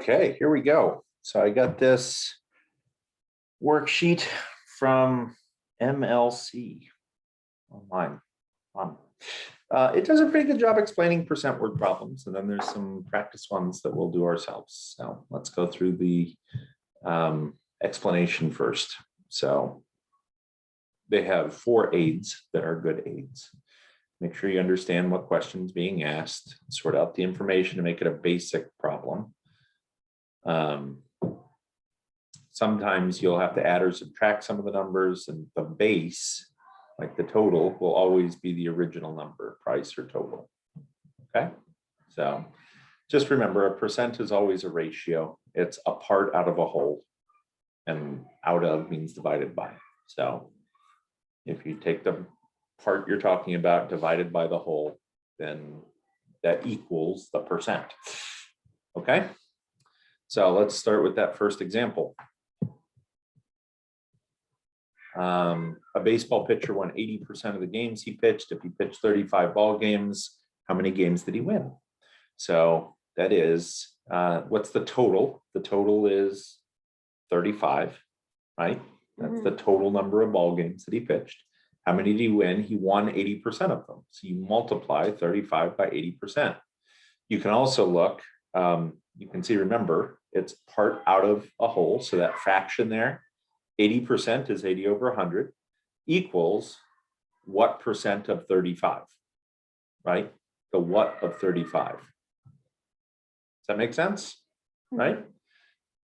Okay, here we go. So I got this worksheet from MLC online. It does a pretty good job explaining percent word problems, and then there's some practice ones that we'll do ourselves. So let's go through the explanation first. So they have 4 aids that are good aids. Make sure you understand what question's being asked, sort out the information to make it a basic problem. Sometimes you'll have to add or subtract some of the numbers, and the base, like the total, will always be the original number, price or total. Okay, so just remember, a percent is always a ratio. It's a part out of a whole, and out of means divided by. So if you take the part you're talking about divided by the whole, then that equals the percent. Okay, so let's start with that first example. A baseball pitcher won 80% of the games he pitched. If he pitched 35 ball games, how many games did he win? So that is, what's the total? The total is 35, right? That's the total number of ball games that he pitched. How many did he win? He won 80% of them. So you multiply 35 by 80%. You can also look, you can see, remember, it's part out of a whole. So that fraction there, 80% is 80 over 100 equals what percent of 35, right? The what of 35. Does that make sense? Right?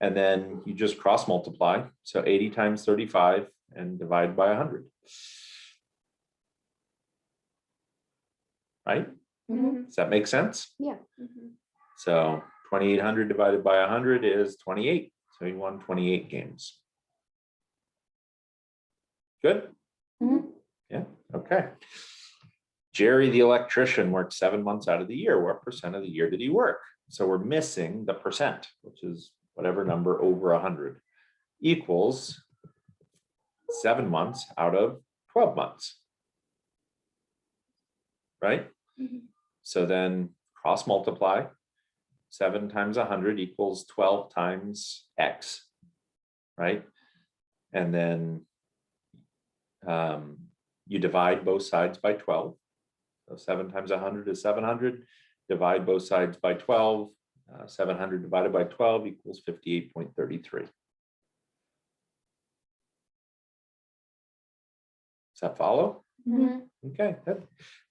And then you just cross multiply. So 80 times 35 and divide by 100. Right? Does that make sense? Yeah. So 2,800 divided by 100 is 28. So he won 28 games. Good? Yeah, okay. Jerry, the electrician, worked 7 months out of the year. What percent of the year did he work? So we're missing the percent, which is whatever number over 100, equals 7 months out of 12 months. Right? So then cross multiply. 7 times 100 equals 12 times X, right? And then you divide both sides by 12. So 7 times 100 is 700. Divide both sides by 12. 700 divided by 12 equals 58.33. Does that follow? Okay,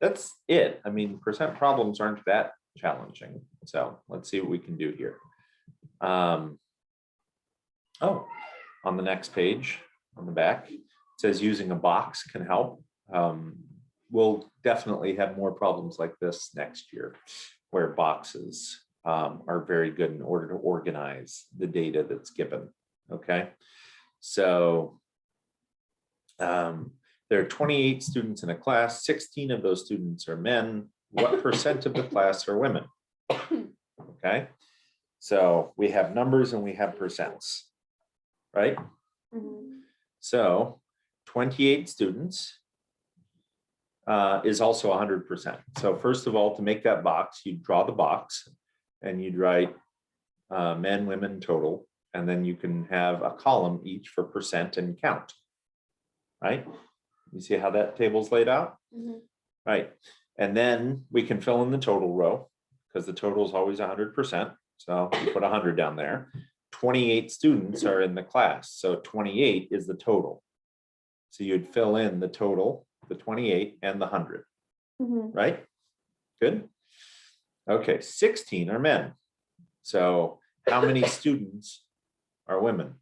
that's it. I mean, percent problems aren't that challenging. So let's see what we can do here. Oh, on the next page, on the back, it says using a box can help. We'll definitely have more problems like this next year, where boxes are very good in order to organize the data that's given. Okay, so there are 28 students in a class. 16 of those students are men. What percent of the class are women? Okay, so we have numbers and we have percents, right? So 28 students is also 100%. So first of all, to make that box, you draw the box and you'd write men, women, total, and then you can have a column each for percent and count, right? You see how that table's laid out? Right. And then we can fill in the total row because the total is always 100%. So you put 100 down there. 28 students are in the class. So 28 is the total. So you'd fill in the total, the 28 and the 100, right? Good. Okay, 16 are men. So how many students are women?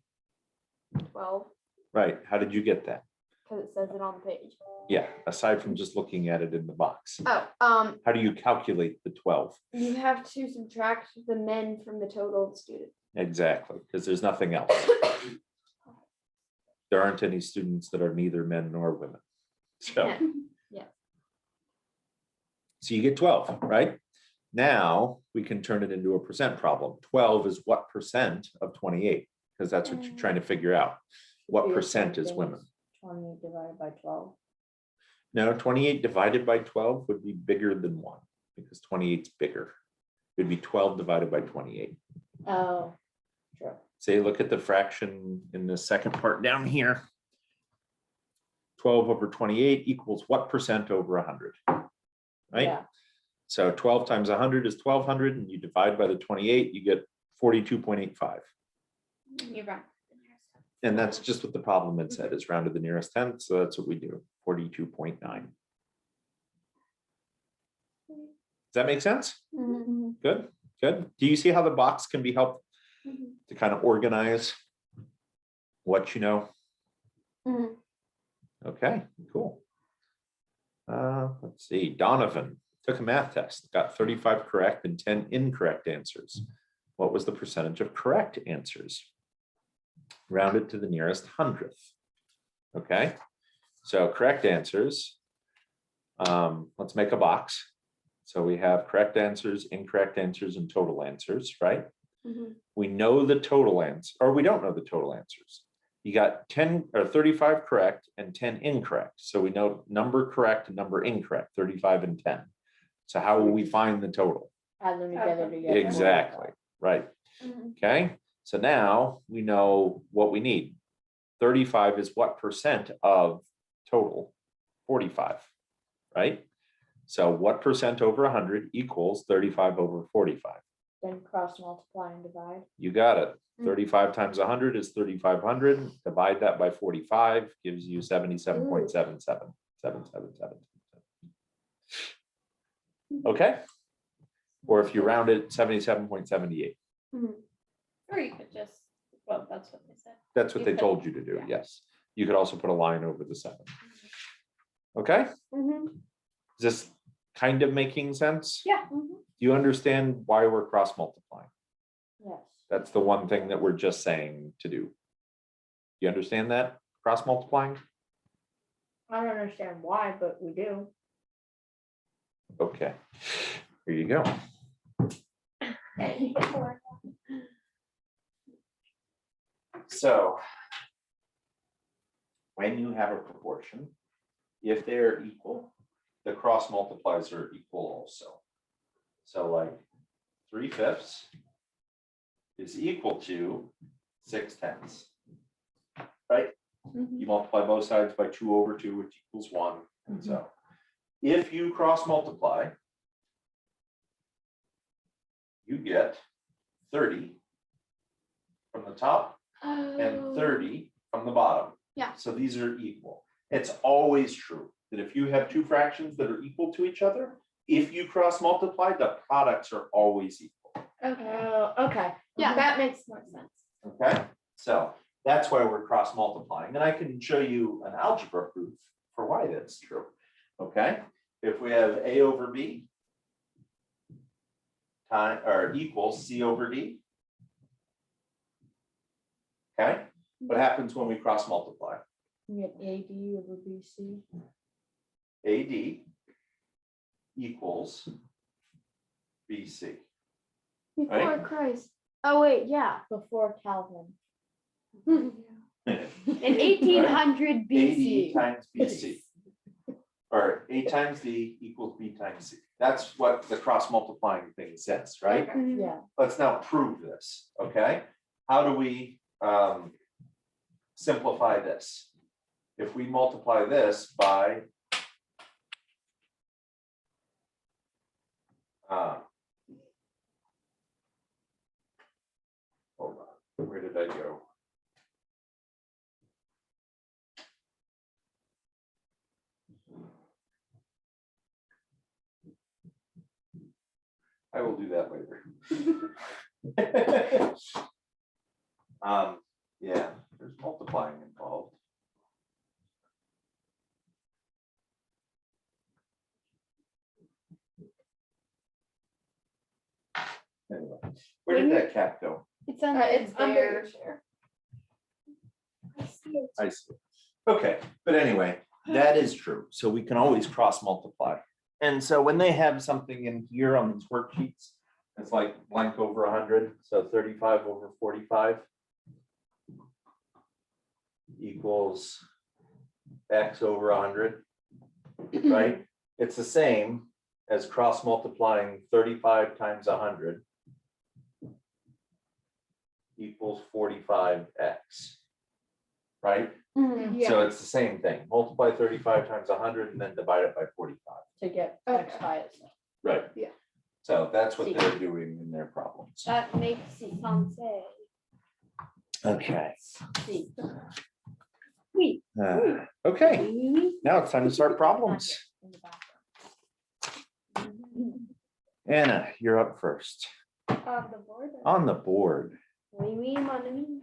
12. Right. How did you get that? Because it says it on the page. Yeah, aside from just looking at it in the box. Oh, How do you calculate the 12? you have to subtract the men from the total of students. Exactly, because there's nothing else. There aren't any students that are neither men nor women. So, Yeah. so you get 12, right? Now we can turn it into a percent problem. 12 is what percent of 28? Because that's what you're trying to figure out. What percent is women? 20 divided by 12. No, 28 divided by 12 would be bigger than 1 because 28 is bigger. It would be 12 divided by 28. Oh, true. Say, look at the fraction in the second part down here. 12 over 28 equals what percent over 100? Right? Yeah. So 12 times 100 is 1200, and you divide by the 28, you get 42.85. You're right. And that's just what the problem had said, is round to the nearest tenth. So that's what we do, 42.9. Does that make sense? Mhm. Good, good. Do you see how the box can be helped Mhm. to kind of organize what you know? Mhm. Okay, cool. Let's see, Donovan took a math test, got 35 correct and 10 incorrect answers. What was the percentage of correct answers? Rounded to the nearest hundredth. Okay, so correct answers. Let's make a box. So we have correct answers, incorrect answers, and total answers, right? Mhm. We know the total answer, or we don't know the total answers. You got 10 or 35 correct and 10 incorrect. So we know number correct and number incorrect, 35 and 10. So how will we find the total? Add them Okay. together. Exactly, right. Mhm. Okay, so now we know what we need. 35 is what percent of total? 45, right? So what percent over 100 equals 35 over 45? Then cross multiply and divide. You got it. Mm. 35 times 100 is 3,500. Divide that by 45 gives you 77.77. Okay? Or if you round it, 77.78. Mhm. Or you could just, well, that's what they said. That's what You they could- told you to do, yeah. yes. You could also put a line over the 7. Okay? Mhm. Is this kind of making sense? Yeah. Mhm. Do you understand why we're cross multiplying? Yes. That's the one thing that we're just saying to do. You understand that? Cross multiplying? I don't understand why, but we do. Okay. Here you go. So when you have a proportion, if they're equal, the cross multiplies are equal also. So like 3/5 is equal to 6/10. Right? Mhm. You multiply both sides by 2 over 2, which equals 1. And so if you cross multiply, you get 30 from the top and 30 from the bottom. Yeah. So these are equal. It's always true that if you have two fractions that are equal to each other, if you cross multiply, the products are always equal. Okay. Okay. Yeah, that makes more sense. Okay, so that's why we're cross multiplying, and I can show you an algebra proof for why that's true. Okay, if we have A over B time or equals C over D. Okay, what happens when we cross multiply? You get AD over BC. AD equals BC. Before Right. Christ. Oh wait, yeah. Before Calvin. In 1800 AD BC. times BC. Or A times D equals B times C. That's what the cross multiplying thing says, right? Mhm. Yeah. Let's now prove this, okay? How do we simplify this? If we multiply this by hold on, where did I go? I will do that later. Yeah, there's multiplying involved. Anyway, where did that cap go? It's on It's under there. your chair. I see. Okay, but anyway, that is true. So we can always cross multiply. And so when they have something in here on these worksheets, it's like blank over 100, so 35 over 45 equals X over 100, right? It's the same as cross multiplying 35 times 100 equals 45x. Right? Mhm. Yeah. So it's the same thing. Multiply 35 times 100 and then divide it by 45. To get Okay. X by itself. Right. Yeah. So that's what See. they're doing in their problems. That makes sense. Okay. See. Okay, now it's time to start problems. In the background. Anna, you're up first. On the board. On the board. Oui, oui, mon ami.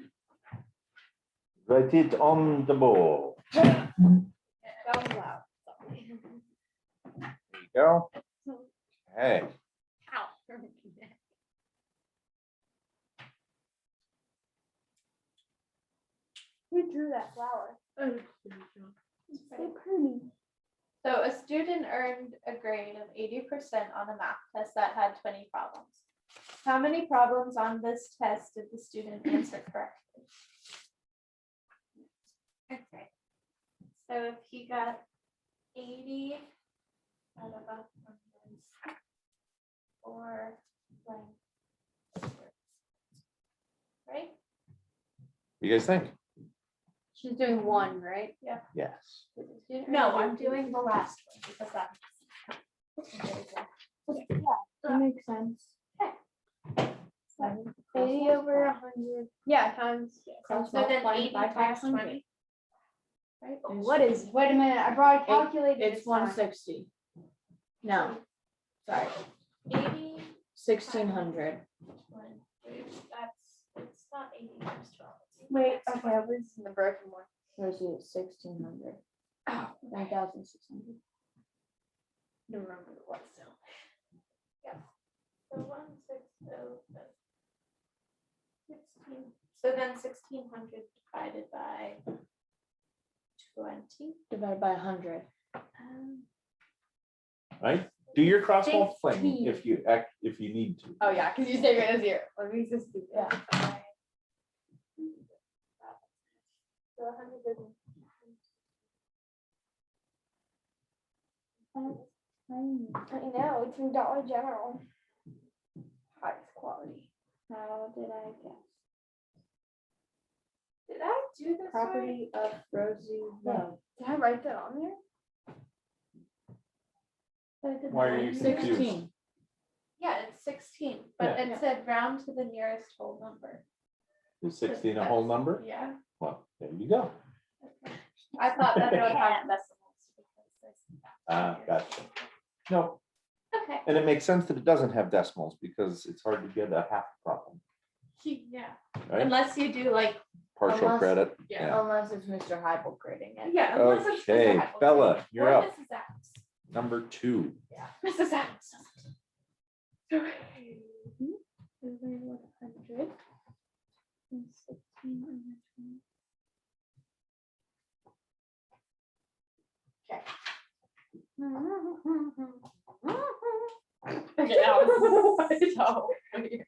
Write it on the board. That was loud. Sorry. There you go. Okay. Ow. Who drew that flower? It's so pretty. So a student earned a grade of 80% on a math test that had 20 problems. How many problems on this test did the student answer correctly? Okay. So if he got 80 out of 100 or blank. Right? You guys think? She's doing one, right? Yes. Did the student No, earn I'm doing the last one because that. That makes sense. Okay. 80 over 100. Yeah, times. Cross So then multiply 80 by times 500. 20. Right? What is, wait a minute, I brought a calculator. It's this time. 160. No, sorry, 80. 1600. It's not 80 times 12. Wait, okay, I was in the broken one. Where's the 1600? Oh, 9600. don't remember what so. So 160. 16. So then 1600 divided by 20. Divided by 100. Right? Do your cross multiplying 15. if you need to. Oh yeah, because you say it as zero. Let me just do Yeah. So 100 doesn't. I know, it's from Dollar General. Highest quality. How did I guess? Did I do this right? Property of Rosie Love. Did I write that on there? But I did Why not. are you confused? 16. Yeah, it's 16, but Yeah. it said round to the nearest whole number. Is 16 a whole number? Yeah. Well, there you go. Okay. I thought that it would have decimals. because there's- Ah, gotcha. No, Okay, and it makes sense that it doesn't have decimals because it's hard to get a half problem, yeah, right? unless you do like, Partial Unless- credit. yeah. Unless it's Mr. Heibel grading it. Yeah. unless it's Mr. Okay, Heibel. Bella, you're Or up. Mrs. Adams. Number 2. Mrs. Adams. Sorry. Over 100. And 16 over 20. Okay, that was so weird.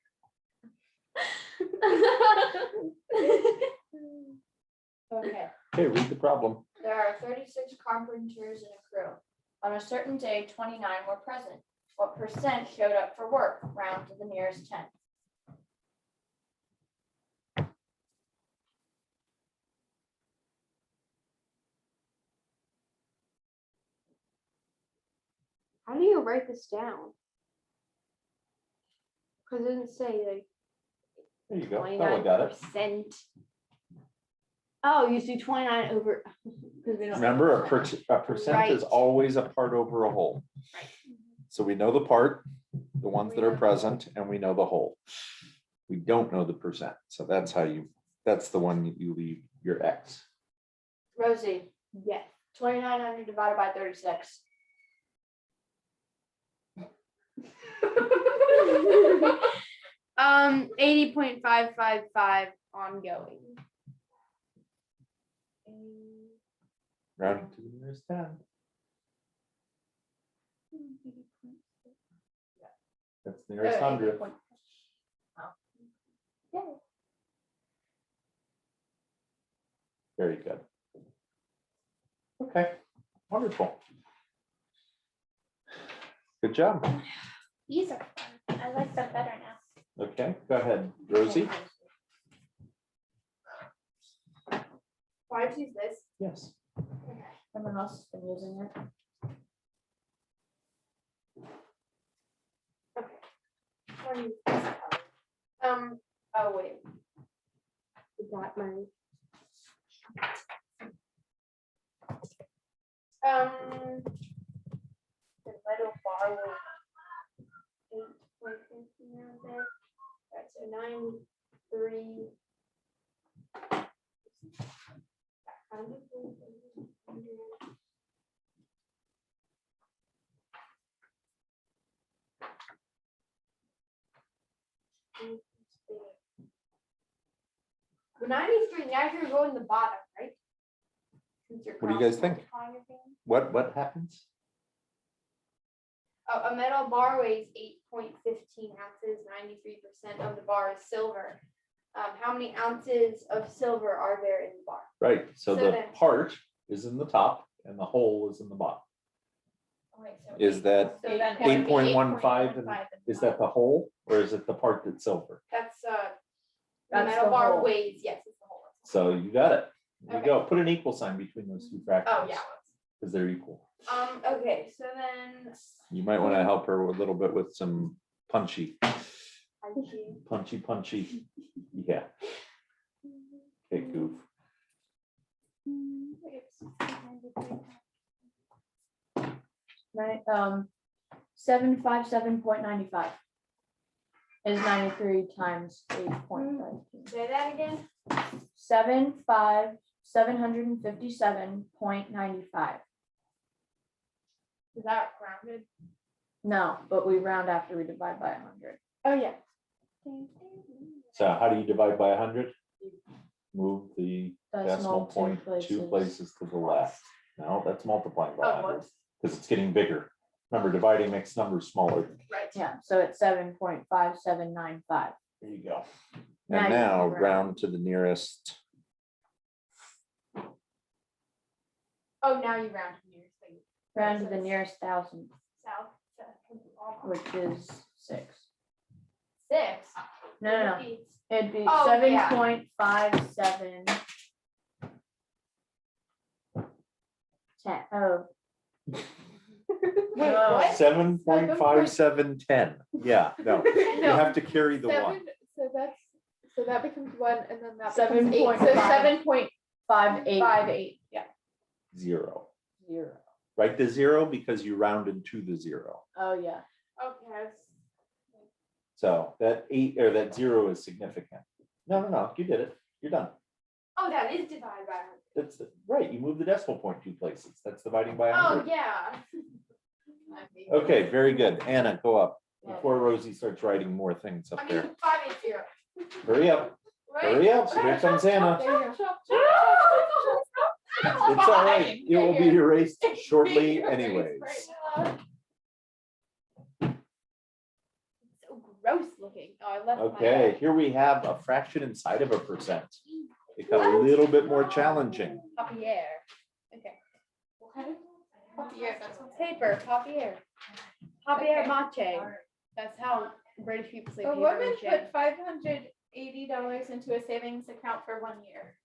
Okay. Okay, read the problem. There are 36 carpenters in a crew. On a certain day, 29 were present. What percent showed up for work? Round to the nearest 10. How do you write this down? Because it doesn't say like There you go. Bella got it. 29%. Oh, you do 29 over. 'cause we don't- Remember, a percent is Right. always a part over a whole. So we know the part, the ones that are present, and we know the whole. We don't know the percent. So that's how that's the one you leave your X. Rosie, Yes. 2900 divided by 36. 80.555 ongoing. Round to the nearest 10. That's the nearest 100. Very good. Okay, wonderful. Good job. These are fun. I like them better now. Okay, go ahead, Rosie. I choose this? Yes. Someone else has been using it. Or use this color. Oh wait. Is that mine? The little bar was 8.15 ounces. Alright, so 93. The 93, now you're going the bottom, right? Since you're What do you guys cross think? multiplying everything. What happens? A metal bar weighs 8.15 ounces, 93% of the bar is silver. How many ounces of silver are there in the bar? Right, so So the then- part is in the top and the hole is in the bottom. Oh, wait, so Is that So then it would be 8.15 and 8.15 is that the hole or is it the part that's silver? That's the That's metal the bar hole. weighs, yes, it's the whole. So you got it. There you Okay. go. Put an equal sign between those two fractions. Oh, yeah. Because they're equal. Okay, so then. You might want to help her a little bit with some punchy. I choose- Punchy. Yeah. Okay, goof. Right, 757.95 is 93 times 8.5. Say that again? 757.95. Is that rounded? No, but we round after we divide by 100. Oh, yeah. So how do you divide by 100? Move the decimal two point two places to the left. No, that's multiplying by Oh, 100 whoops. because it's getting bigger. Remember, dividing makes numbers smaller. Right. Yeah, so it's 7.5795. There you go. Now And you now can round to the nearest. Oh, now you round to the nearest thing. Round to the nearest thousand, South. which is 6. 6. No. It'd be Oh, yeah. 7.57. 10. Oh. Wait, Oh. what? 7.5710. Yeah, no, you No, have to carry the one. so that becomes 1 and then that Seven becomes 8. point So five. 7.58. Yeah. Zero. 0. Write the zero because you rounded to the zero. Oh, yeah. Okay. So that 8 or that 0 is significant. No, you did it. You're done. Oh, that is divided by 100. That's right. You move the decimal point 2 places. That's dividing by Oh, 100. yeah. Okay, very good. Anna, go up before Rosie starts writing more things up I there. mean, 580. Hurry up, Right? hurry up. Here comes Anna. There you go. It's all right. It will be erased shortly anyways. So gross looking. Oh, I left Okay, here we have a fraction inside of a percent. It got a little bit more challenging. Papier. Okay. Papier, that's what paper, papier. Papier mache. That's how British people say A paper woman mache. put $580 into a savings account for 1 year.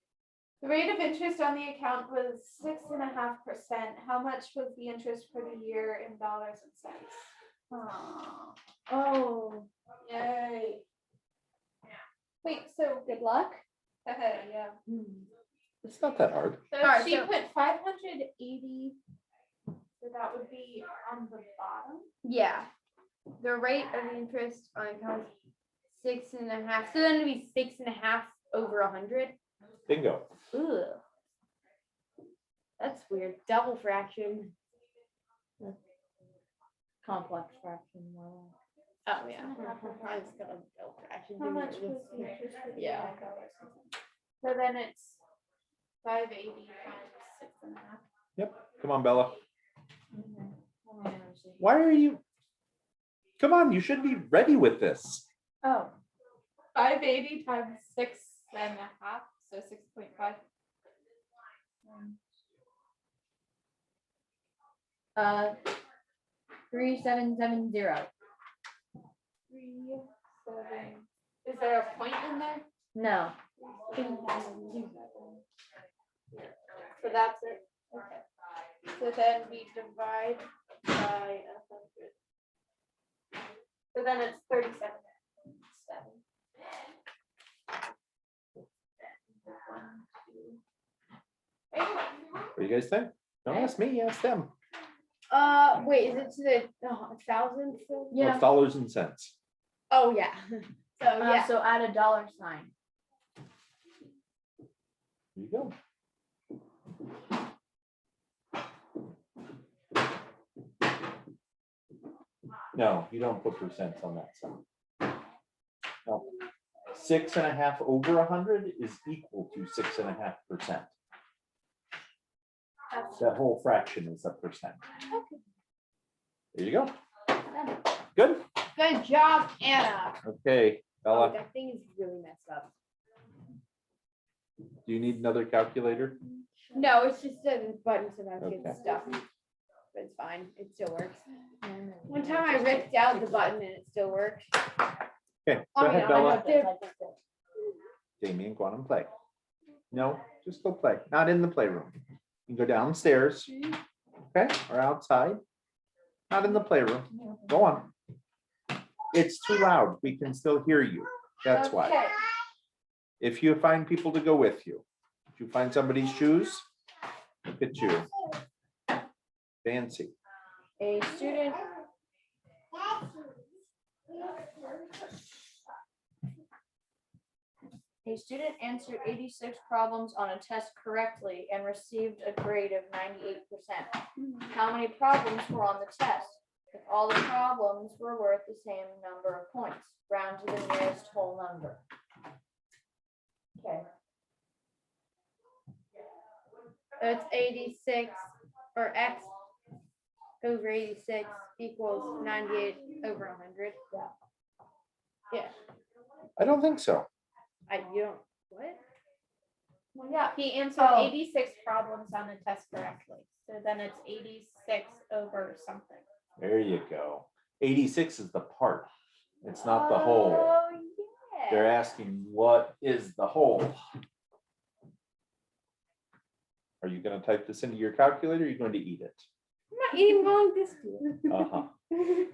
The rate of interest on the account was 6.5%. How much was the interest for the year in dollars and cents? Oh, yay. Wait, so good luck. Yeah. It's not that hard. So Alright, she so- put 580. So that would be on the bottom. Yeah. The rate of interest on account is 6.5. So then it'd be 6.5 over 100. Bingo. Ugh. That's weird. Double fraction. Complex fraction. Well, Oh yeah. I was gonna double fraction. How much was the interest for the year Yeah. in dollars and cents? So then it's 580 times 6.5. Yep. Come on, Bella. hold on, Rosie. Why are you? Come on, you should be ready with this. Oh, 580 times 6.5, so 6.5. 3770. 3, 7. Is there a point in there? No, So that's it. Okay. So then we divide by 100. So then it's 37. What do you guys think? Don't ask me, ask them. Wait, is it to the thousandth? Well, it's dollars and cents. Oh, yeah. So, yeah. So add a dollar sign. There you go. No, you don't put percents on that side. No. 6.5 over 100 is equal to 6.5%. That whole fraction is a percent. There you go. Good. Good job, Anna. Okay, Oh, Bella, that thing is really messed up. do you need another calculator? No, it's just the button sometimes Okay. gets stuck. But it's fine. It still works. One time I ripped out the button and it still works. Okay, Oh, go ahead, yeah, I Bella. have to- Damien, go on and play. No, just go play, not in the playroom. You can go downstairs, okay, or outside. Not in the playroom. Go on. It's too loud. We can still hear you. That's why. Okay. If you find people to go with you, if you find somebody's shoes, look at you. Fancy. A student. A student answered 86 problems on a test correctly and received a grade of 98%. How many problems were on the test? If all the problems were worth the same number of points, round to the nearest whole number. Okay. So it's 86 or X over 86 equals 98 over 100. Yeah. I don't think so. You don't, what? Well, yeah, he answered Oh. 86 problems on the test correctly. So then it's 86 over something. There you go. 86 is the part. It's not the whole. Oh, They're yeah. asking, what is the whole? Are you going to type this into your calculator? Or are you going to eat it? I'm not eating long distance. Uh-huh.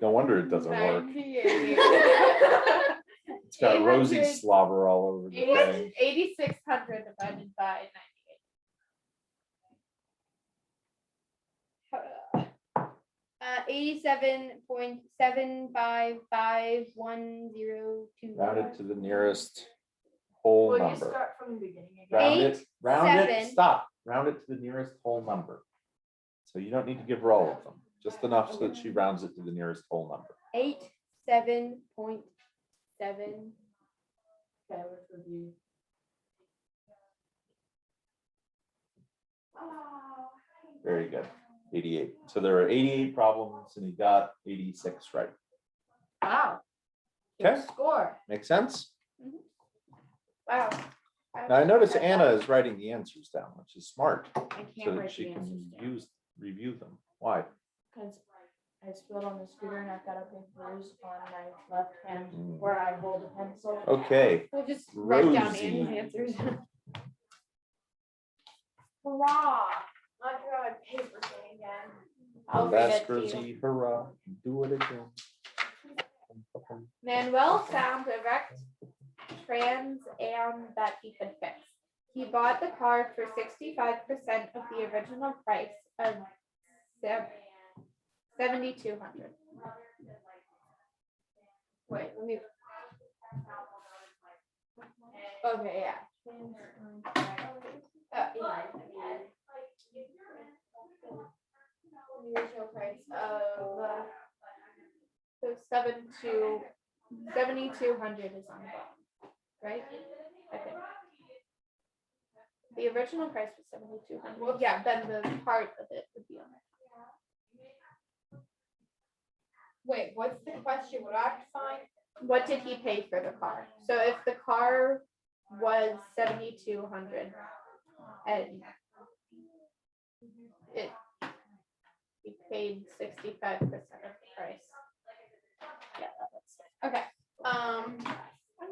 No wonder it doesn't work. 98. It's got rosy 800. slobber all over the thing. 8,600 divided by 87.755102. Round it to the nearest whole Will you number. start from the beginning again? Round it, 7. stop. Round it to the nearest whole number. So you don't need to give her all of them, just enough so that she rounds it to the nearest whole number. 87.7. Okay, let's review. Very good. 88. So there are 88 problems and he got 86 right. Wow. Good Okay. score. Make sense? wow. Now I notice Anna is writing the answers down, which is smart, I so can't that write she the answers can down. review them. Why? Because I spilled on the scooter and I've got a big bruise on my left hand Mm. where I hold a pencil. Okay, We'll just write down Rosie. Annie's answers. Hurrah! Not drawing paper thing again. I'll and read that's it to you. Rosie, hurrah, do it again. Manuel found a wrecked Trans Am that he could fix. He bought the car for 65% of the original price of $7,200. Wait, let me. Okay, yeah. The original price of so 7,200 is on the bottom, right? I think. The original price was 7,200. Well, yeah, then the part of it would be on there. Wait, what's the question? What do I have to find? What did he pay for the car? So if the car was 7,200 and he paid 65% of the price. Yeah, that's okay. I'm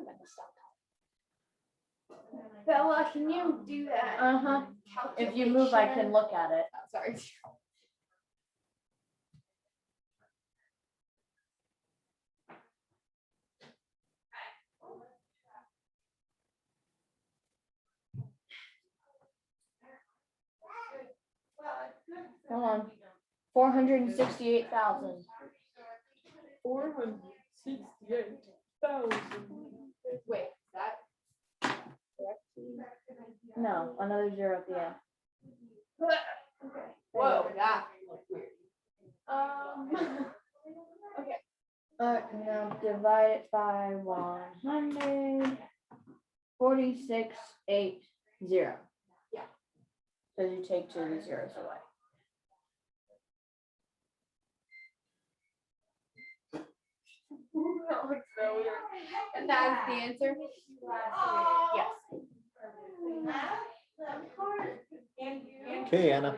gonna stop. Bella, can you do that? Uh-huh. If you move, I can look at it. Oh, sorry. Hold on. 468,000. 468,000. Wait, that. No, another zero at the end. Whoa, that. Now divide it by 100. 4680. Yeah. So you take two of the zeros away. And that's the answer? Yes. Okay, Anna.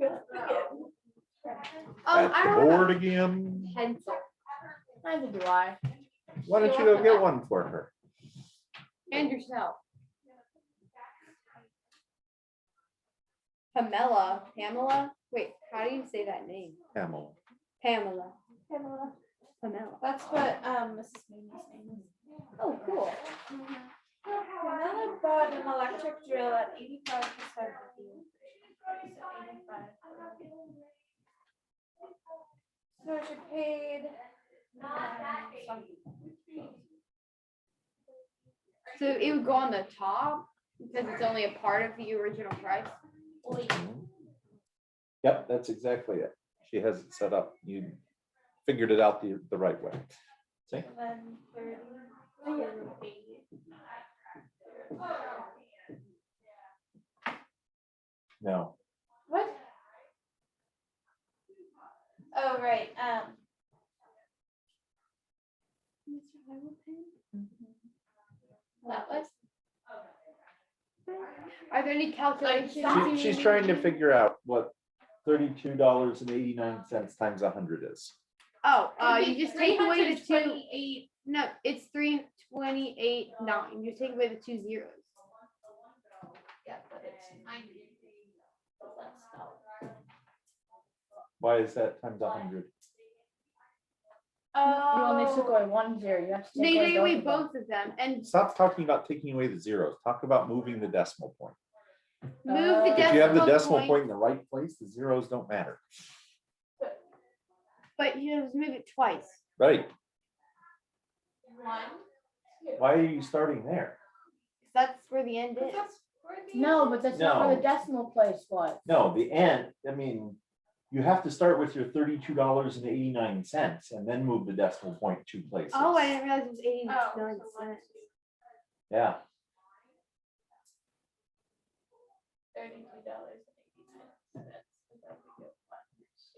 At I the don't have board a again. pencil. Neither do I. Why don't you go get one for her? And yourself. Pamela? Wait, how do you say that name? Pamela. Pamela. Pamela. Pamela. That's what Mrs. Mimi's name is. Oh, cool. Pamela bought an electric drill at 85% of the increase. So 85. So she paid something. So it would go on the top because it's only a part of the original price. Yep, that's exactly it. She has it set up. You figured it out the right way. See? And then 30. No. What? Oh, right. That was. Are there any calculations? you She's need trying to do? figure out what $32.89 times 100 is. Oh, you just take away the two. 328. No, it's 328.9. You take away the 2 zeros. Yeah, but it's 90. Why is that times 100? You only took Oh, away 1 0. You have to No, you take away of them. both of them and Stop talking about taking away the zeros. Talk about moving the decimal point. move the If If you have the decimal point. point in the right place, the zeros don't matter. But you just move it twice. Right. 1. Why are you starting there? That's where the end is. No, but that's not where No. the decimal place was. No, the end, I mean, you have to start with your $32.89 and then move the decimal point 2 places. Oh, I didn't realize it was 89 Oh, so cents. Yeah, $32.89.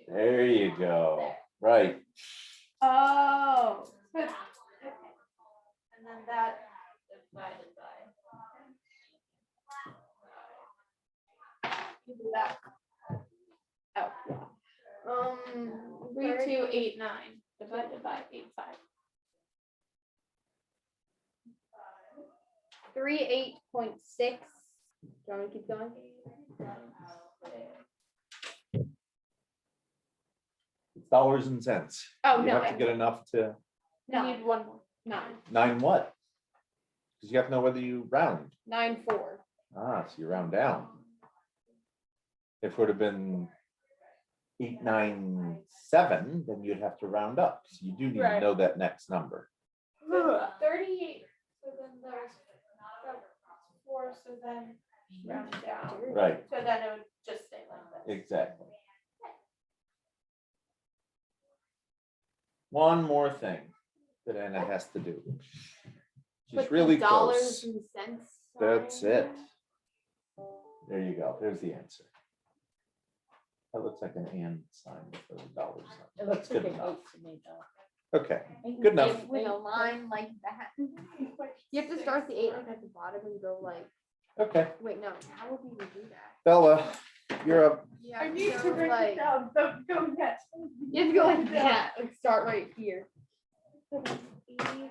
there you go. Right. Oh, And then that divided by. You do that. oh, yeah. 3289 divided by 85. 38.6. Do you want me to keep going? It's dollars and cents. Oh, You no. have to get enough to, You No, need one more. 9. 9 what? Because you have to know whether you round. 9.4. Ah, so you round down. If it would have been 897, then you'd have to round up. So you do need to Right. know that next number. 38. So then there's 4. So then round down. Right, So then it would just stay like this. exactly. One more thing that Anna has to do. She's Put the really dollars close. and cents. That's sign. it. There you go. There's the answer. That looks like an and sign for the dollar sign. It That's looks good like an enough. 8 to me though. Okay, good enough. With a line like that. You have to start the 8 like at the bottom and go like, Okay, wait, no, how would we even do that? Bella, you're up. Yeah, I need so, to write like, it down. Don't go yet. You have to go like that, like start right here. 85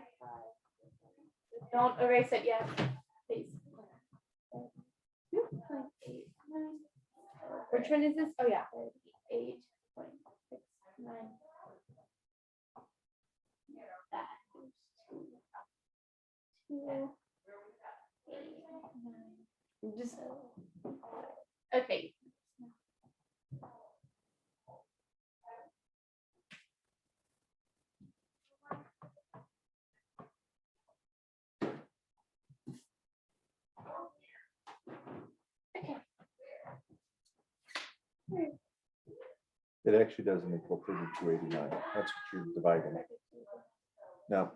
Don't erase it yet, please. 2.89. Which one is this? Oh, yeah. 38.69. That is 2.89. Just Okay. It actually doesn't equal 3289. That's what you're dividing. No,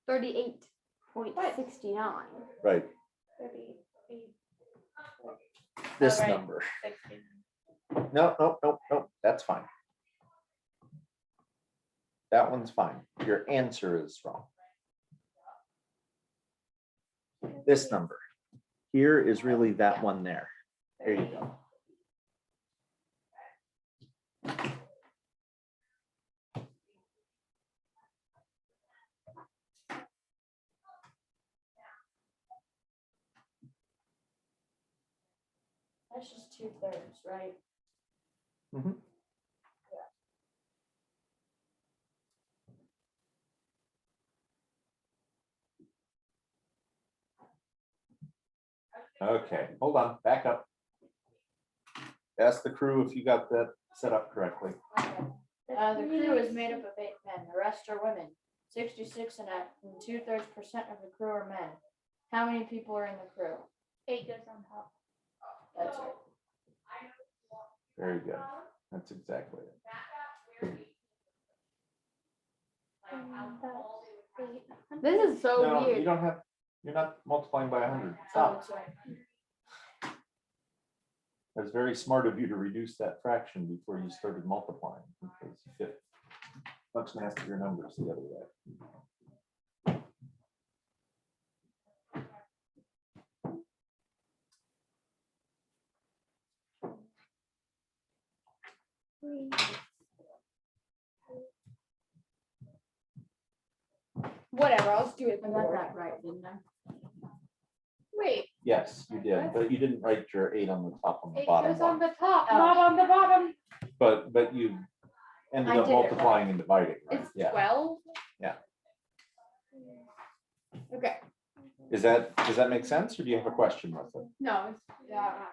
38.69. right, 38. this right. number. 69. No, that's fine. That one's fine. Your answer is wrong. This number here is really that one there. There you go. That's just 2/3, right? Mhm. Okay, hold on, back up. Ask the crew if you got that set up correctly. The crew is made up of 8 men, the rest are women. 66 and 2/3% of the crew are men. How many people are in the crew? 8 goes on top. That's it. Very good. That's exactly it. This is so No, you weird. don't have, you're not multiplying by 100. Oh, Stop. that's right. It's very smart of you to reduce that fraction before you started multiplying, because you fit much nastier numbers the other way. Whatever, I'll just do it. I got that right, didn't I? Wait, Yes, you did, but you didn't write your 8 on the top on the 8 bottom goes on one. the top, Oh. not on the bottom. But you ended I up did it right. multiplying and dividing, right? It's Yeah. 12. Yeah. Okay. Does that make sense, or do you have a question with it? No, it's yeah.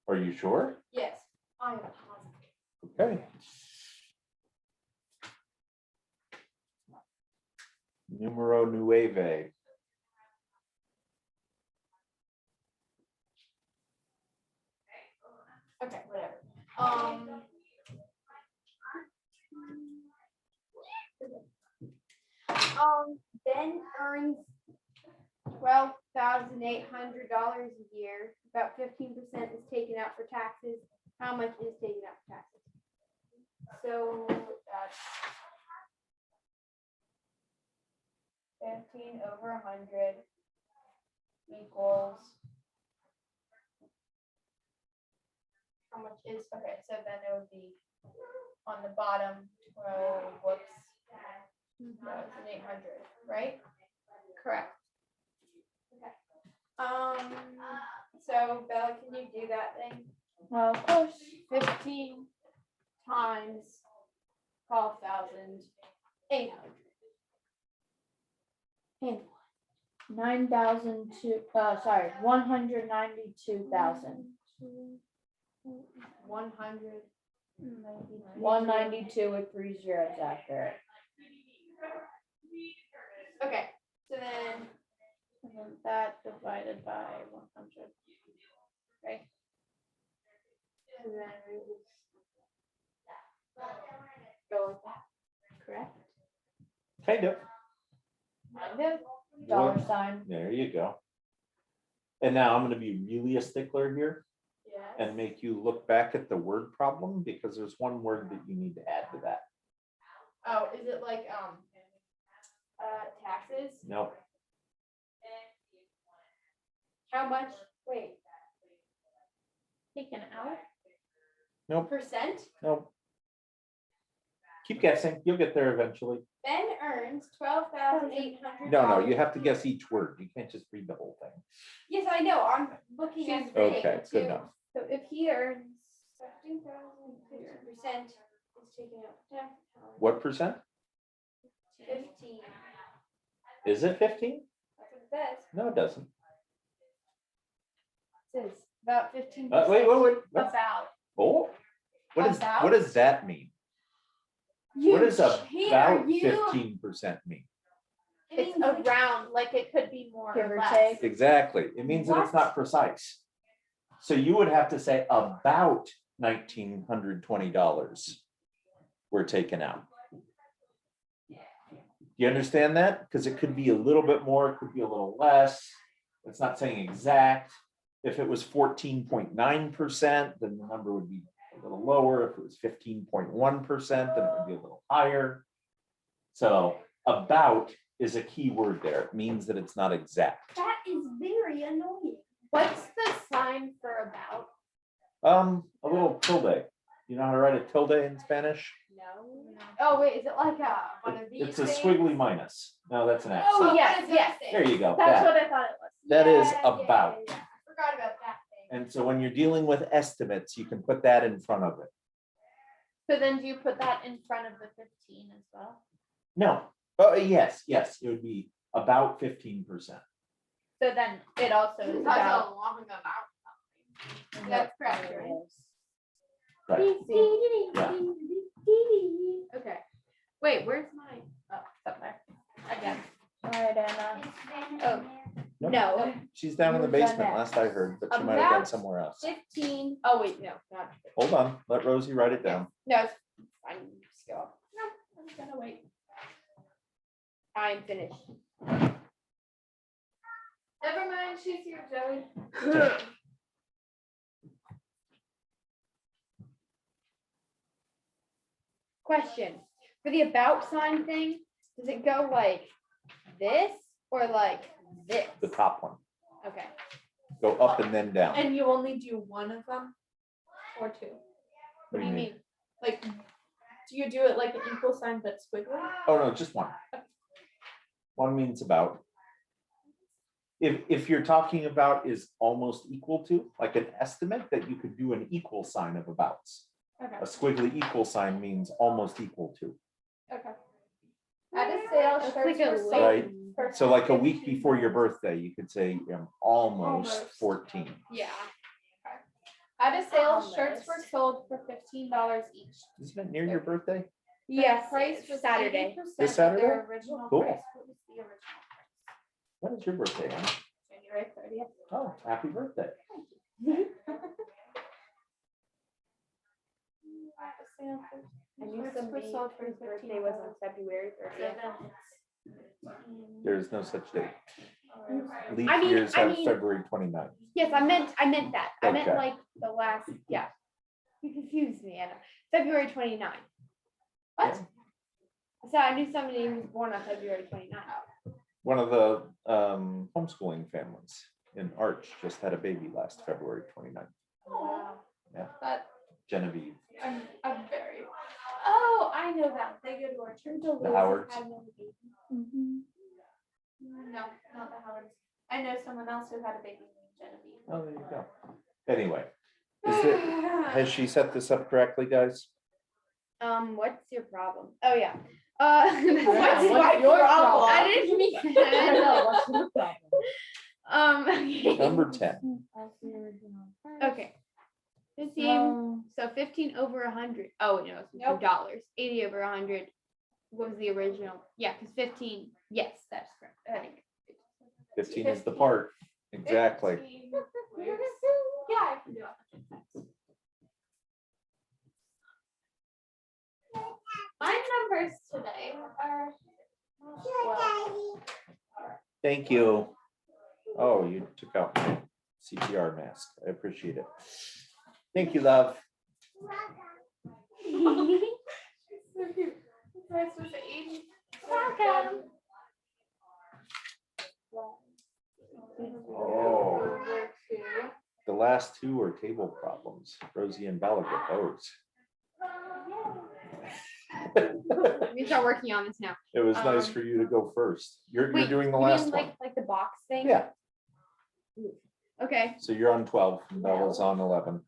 Are you sure? Yes, I am positive. Okay. Numero nueve. Okay, whatever. Ben earns $12,800 a year. About 15% is taken out for taxes. How much is taken out for taxes? So that's 15 over 100 equals. how much is, okay, so then it would be on the bottom, 12, whoops. 1,800, right? Correct. Okay. So Bella, can you do that thing? Well, of course. 15 times 12,800. And 192,000. 100. 192 with 3 zeros after it. Okay, so then that divided by 100. Right? And then we just go with that, correct? Kind of. Kind of. Dollar sign. There you go. And now I'm going to be really a stickler here Yes. and make you look back at the word problem, because there's one word that you need to add to that. Oh, is it like taxes? No, How much? Wait, Taken out. nope, percent? nope. Keep guessing. You'll get there eventually. Ben earns $12,800. No, you have to guess each word. You can't just read the whole thing. Yes, I know, I'm looking at. She's the Okay, thing, good too. enough. So if he earns 15,000, 50% is taken out tax. What percent? 15. Is it 15? That's what it says. No, it doesn't. Says about 15%. Wait. What? About. Oh, what About? does that mean? What does cheater, about you. 15% mean? It's around, like it could be more Give or or less. take. Exactly. It means that it's not precise. So you would have to say about $1,920 were taken out. You understand that? Because it could be a little bit more, it could be a little less. It's not saying exact. If it was 14.9%, then the number would be a little lower. If it was 15.1%, then it would be a little higher. So about is a key word there. It means that it's not exact. That is very annoying. What's the sign for about? A little tilde. You know how to write a tilde in Spanish? No. Oh, wait, is it like one of these? It's a things? squiggly minus. No, that's an Oh, accent. yes, yes. There you go. That's That. what I thought it was. That is Yeah, about. yeah. I forgot about that thing. And so when you're dealing with estimates, you can put that in front of it. So then do you put that in front of the 15 as well? No. Oh, yes, it would be about 15%. So then it also is about. That's correct, right? Right. Yeah. Okay. Wait, where's mine? Oh, it's up there. Again. All right, Emma. Oh, Nope. no. She's down in the You've done basement, that. last I heard, but she might have been About somewhere else. 15. Oh, wait, no, not. Hold on, let Rosie write it down. No, it's fine. Just go. No, I'm gonna wait. I'm finished. Never mind, she's here, Joey. Question, for the about sign thing, does it go like this or like this? The top one. Okay. Go up and then down. And you only do one of them or two? What do you mean? Like, do you do it like an equal sign but squiggly? Oh, no, just one. One means about. If you're talking about is almost equal to, like an estimate, that you could do an equal sign of abouts. Okay, A squiggly equal sign means almost equal to. okay. At a sale, That's shirts like a were sold Right. for So like a week 15. before your birthday, you could say almost Almost. 14. Yeah. Okay. At a sale, shirts were Almost. sold for $15 each. Isn't it near your birthday? Yes, The price was Saturday. 80% This of Saturday? their original Cool. price. What was the original price? When is your birthday, Anna? January 30th. Oh, happy birthday. I knew Shirts somebody were sold for whose birthday was on February 30th. There is no such date. Leap I mean- years I have mean- February 29th. Yes, I meant that. I meant Okay. like the last, yeah. You confused me, Anna. February 29th. What? So I knew somebody who was born on February 29th. One of the homeschooling families in Arch just had a baby last February 29th. Wow. Yeah. But Genevieve. I'm very. Oh, I know that. They go to our church. The Howards. No, not the Howards. I know someone else who had a baby named Genevieve. Oh, there you go. Anyway, has she set this up correctly, guys? What's your problem? Oh, yeah. What's my your problem? I didn't mean that. Okay. Number 10. Okay. 15, so 15 over 100. Oh, no, it's Nope. $2. 80 over 100 was the original. Yeah, because 15, yes, that's correct. I think. 15 is the part. Exactly. 15. Yeah, I can do it. My numbers today are. Well, Thank you. Oh, you took out my CPR mask. I appreciate it. Thank you, love. so cute. The price was 80. Welcome. Oh, the last two are table problems. Rosie and Bella get those. We start working on this now. It was nice Um, for you to go first. You're Wait, doing the you mean last one. like the box thing? Yeah, Okay, so you're on 12, and Bella's on 11.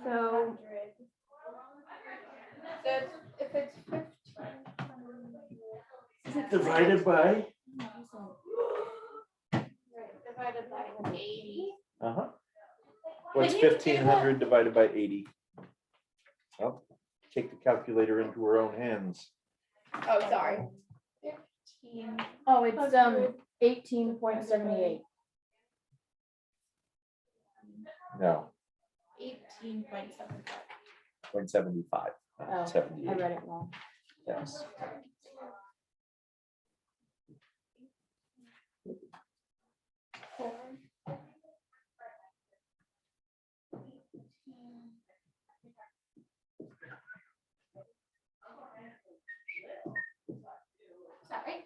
So- If it's 15. Divided by? Divided by 80. Uh-huh. What's Can you do 1,500 divided by 80? Oh, take the calculator into her own hands. oh, sorry. 15. Oh, it's 18.78. No, 18.75. 0.75, Oh, not I 78. read it wrong. Yes. Sorry.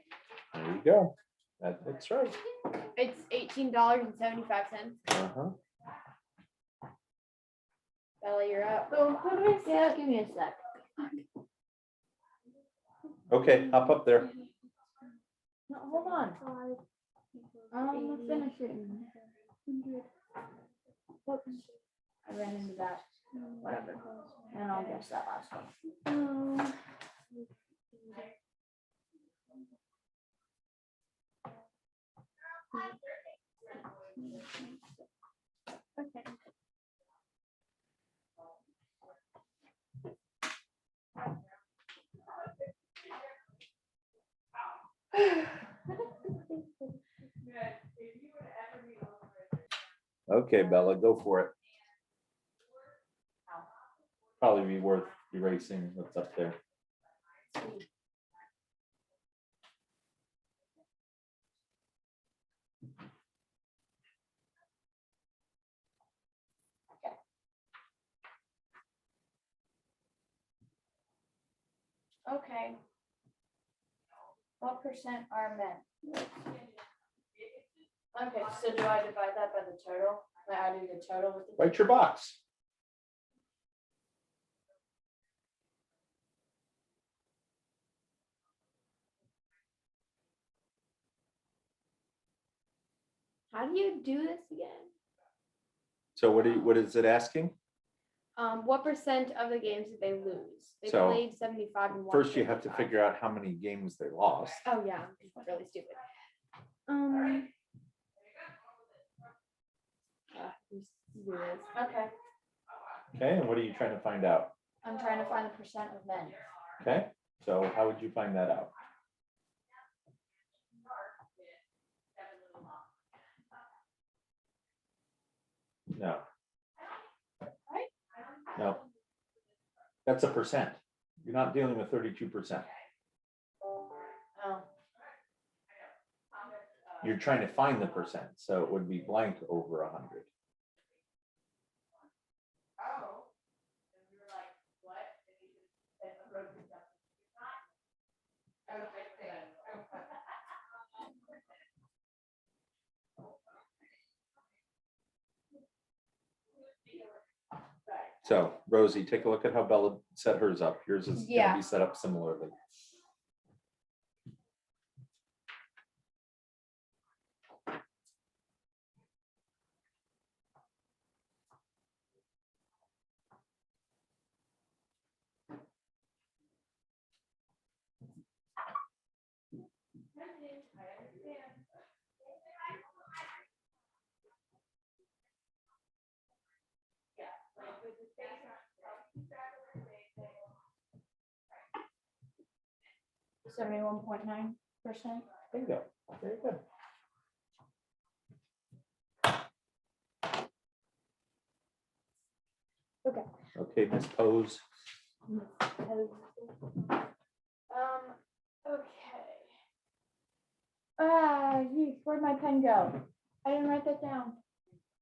There you go. That's right. It's $18.75. Uh-huh. Bella, you're up. So, what do I say? Yeah, give me a sec. Okay, hop up there. No, hold on. I'm finishing. Whoops. I ran into that. Whatever. And I'll guess that last one. Okay. Okay, Bella, go for it. Probably be worth erasing what's up there. Okay. What percent are men? Okay, so do I divide that by the total? I do the total with the. Write your box. How do you do this again? So what is it asking? What percent of the games did they lose? They So, played 75 and won First, you have to 55. figure out how many games they lost. Oh yeah, really stupid. Let's do this. Okay, Okay, and what are you trying to find out? I'm trying to find the percent of men. Okay, so how would you find that out? No. No. That's a percent. You're not dealing with 32%. Oh, You're trying to find the percent, so it would be blank over 100. So Rosie, take a look at how Bella set hers up. Yours is gonna Yeah. be set up similarly. .9%. Bingo. Very good. Okay. Okay, Miss Pose. Okay. Yeesh, where'd my pen go? I didn't write that down.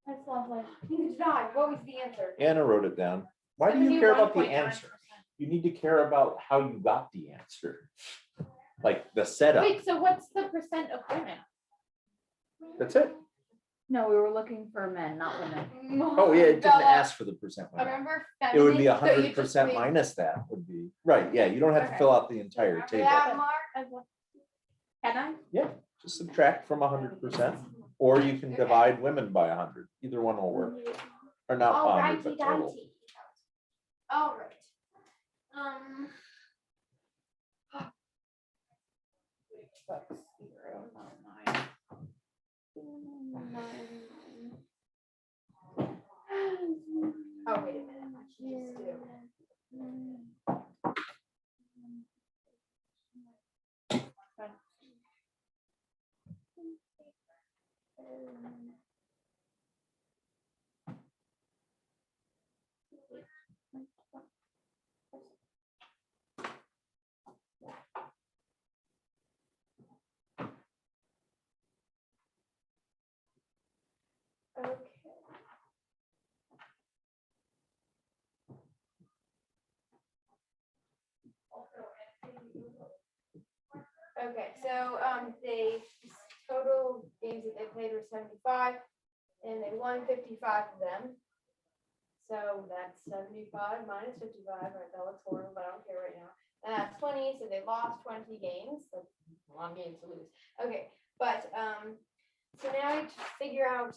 That's lovely. Neither did I. What was the answer? Anna wrote it down. Why do you care about the answer? You need to care about how you got the answer. Like the setup. Wait, so what's the percent of women? That's it. No, we were looking for men, not women. Oh, yeah, it didn't Bella, ask for the percent. I women. remember. It would be feminine, so you 100% just made minus that would be, right, yeah, you don't have to fill out the entire table. That mark. Can Just subtract from 100%, or you can divide women by 100. Either one will work. Or not All 100, righty, but total. righty. All right. Um. Oh, wait a minute. I should just do. Okay. Okay, so they total games that they played were 75, and they won 55 of them. So that's 75 minus 55, right? That looks horrible, but I don't care right now. And that's 20, so they lost 20 games. That's a lot of games to lose. Okay, but so now I just figure out,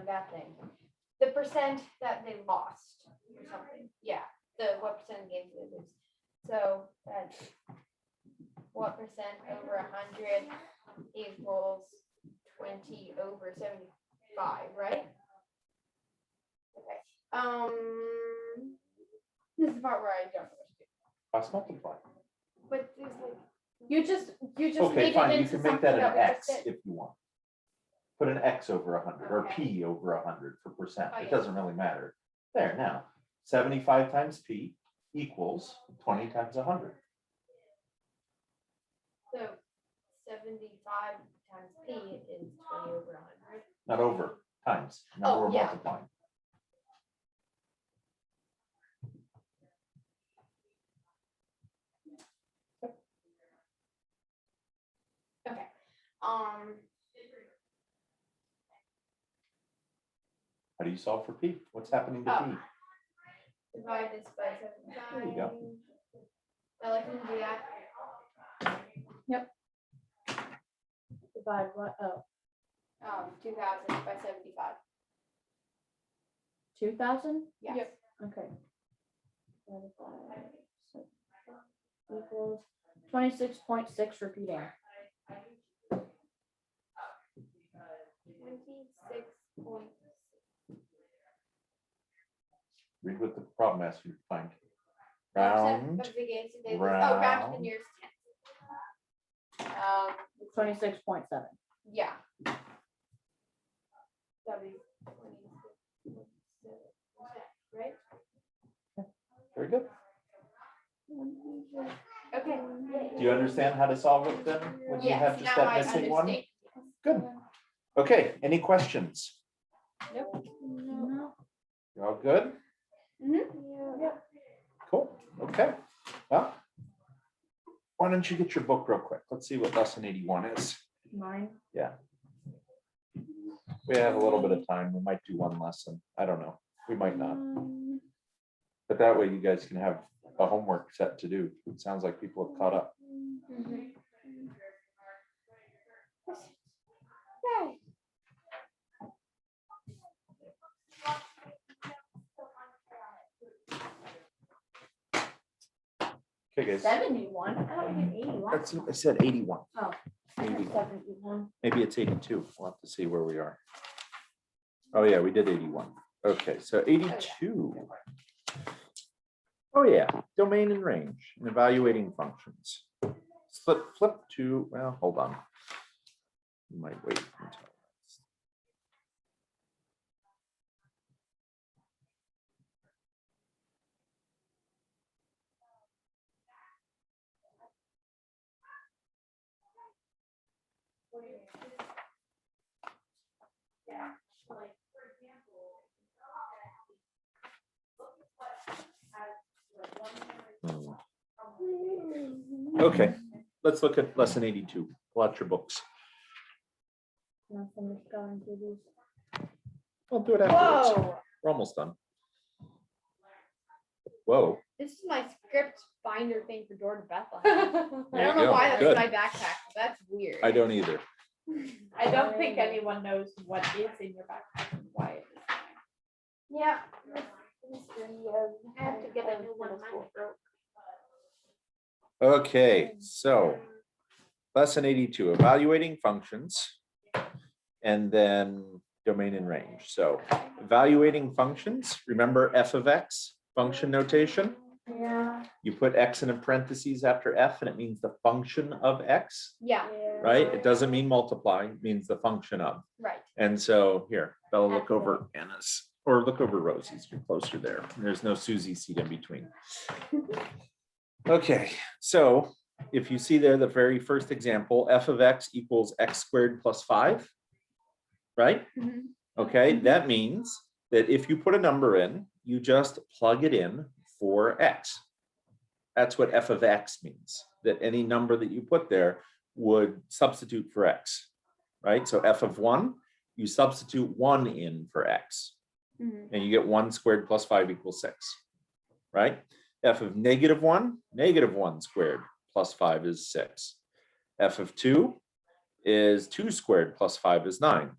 that thing, the percent that they lost or something. Yeah, what percent of games did they lose? So that's what percent over 100 equals 20 over 75, right? Okay. This is the part where I don't know what to do. Cross multiply. But there's like, You just Okay, made it fine, you into can make something that an that we X just did. if you want. Put an X over 100 or Okay. P over 100 for percent. Oh, It yeah. doesn't really matter. There, now, 75 times P equals 20 times 100. so 75 times P is 20 over 100. Not over, times. Number Oh, we're yeah. multiplying. Okay. How do you solve for P? What's happening to Oh. P? Divide this by 75. There you go. Bella, can you do that? Divide what? Oh, 2000 by 75. 2,000? Yes. Yep. Okay. Divided by six equals 26.6 repeating. 26 point. Read what the problem asks you to find. Round. Round, Of the games that they lose. Oh, round to the round. nearest 10. 26.7. Yeah. That'd be 26.7%, right? Very good. Okay. Do you understand how to solve it then? When you have Yes, just now that I missing one? understand. Good. Okay, any questions? Nope. No. You all good? Mm-hmm. Cool, okay. Well, why don't you get your book real quick? Let's see what lesson 81 is. Mine. We have a little bit of time. We might do one lesson. I don't know. We might not. But that way you guys can have a homework set to do. It sounds like people have caught up. Okay. Okay, guys. 71. I thought we did 81. That's, I said 81. Oh. 80. 71. Maybe it's 82. We'll have to see where we are. Oh, yeah, we did 81. Okay, so 82. Oh, yeah, domain and range and evaluating functions. Flip to, well, hold on. You might wait until. Okay, let's look at lesson 82. Pull out your books. Now finish going through these. I'll do it afterwards. Whoa, We're almost done. Whoa, this is my script binder thing for Door to Bethlehem. I There don't you know go. why that's Good. in my backpack. That's weird. I don't either. I don't think anyone knows what is in your backpack and why it is. Yeah. I have to get a new one. Mine broke. Okay, so lesson 82, evaluating functions. And then domain and range. So evaluating functions, remember f of x, function notation? Yeah. You put x in a parentheses after f and it means the function of x, Yeah, right? It doesn't mean multiply, it means the function of. right. And so here, Bella, look over Anna's, or look over Rosie's, you're closer there. There's no Susie seat in between. Okay, so if you see there, the very first example, f of x equals x squared plus 5, right? Mhm. Okay, that means that if you put a number in, you just plug it in for x. That's what f of x means, that any number that you put there would substitute for x, right? So f of 1, you substitute 1 in for x, Mhm. and you get 1 squared plus 5 equals 6, right? F of -1 squared plus 5 is 6. F of 2 is 2 squared plus 5 is 9.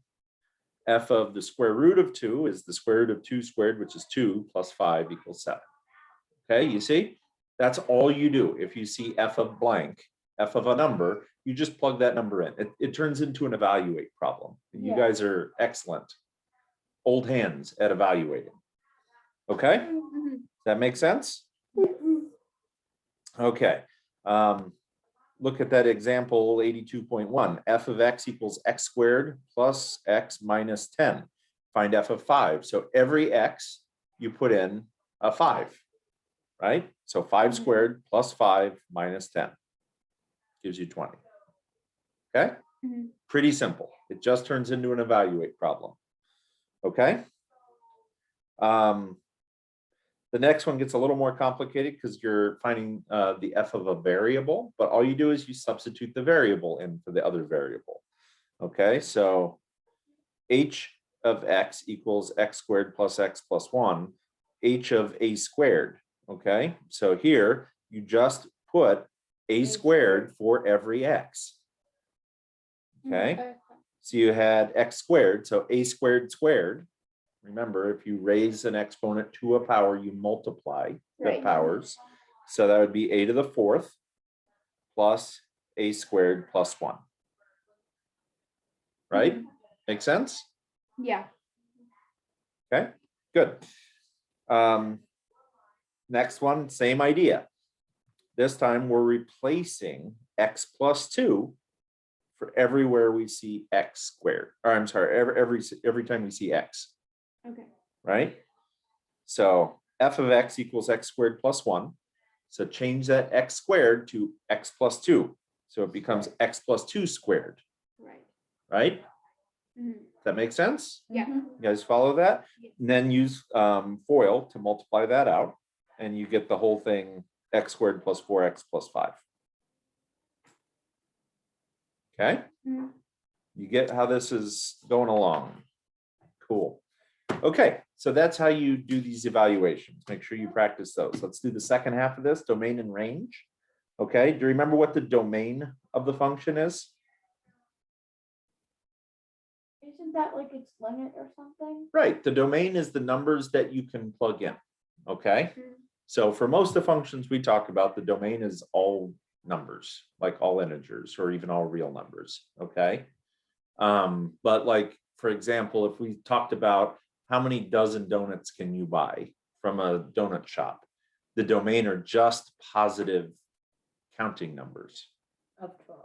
F of the square root of 2 is the square root of 2 squared, which is 2 plus 5 equals 7. Okay, you see? That's all you do. If you see f of blank, f of a number, you just plug that number in. It turns into an evaluate problem. And you Yeah. guys are excellent. Old hands at evaluating. Okay, Mhm. does that make sense? Okay. Look at that example 82.1. F of x equals x squared plus x minus 10. Find f of 5. So every x you put in a 5, right? So 5 squared plus 5 minus 10 gives you 20. Okay? Mhm. Pretty simple. It just turns into an evaluate problem. Okay? The next one gets a little more complicated because you're finding the f of a variable, but all you do is you substitute the variable in for the other variable. Okay, so h of x equals x squared plus x plus 1, h of a squared. Okay, so here you just put a squared for every x. Okay, so you had x squared, so a squared squared. Remember, if you raise an exponent to a power, you multiply the Right. powers. So that would be a to the 4th plus a squared plus 1. Right? Make sense? Yeah. Okay, good. Next one, same idea. This time we're replacing x plus 2 for everywhere we see x squared. Or I'm sorry, every time we see x. Okay. Right? So f of x equals x squared plus 1. So change that x squared to x plus 2. So it becomes x plus 2 squared, Right. right? Mhm. Does that make sense? Yeah. You guys follow that? Yeah. And then use FOIL to multiply that out, and you get the whole thing x squared plus 4x plus 5. Okay? Mhm. You get how this is going along? Cool. Okay, so that's how you do these evaluations. Make sure you practice those. Let's do the second half of this, domain and range. Okay, do you remember what the domain of the function is? Isn't that like its limit or something? Right, the domain is the numbers that you can plug in. Okay, Mhm. so for most of the functions we talk about, the domain is all numbers, like all integers or even all real numbers. Okay, but like, for example, if we talked about how many dozen donuts can you buy from a donut shop, the domain are just positive counting numbers. Of 12.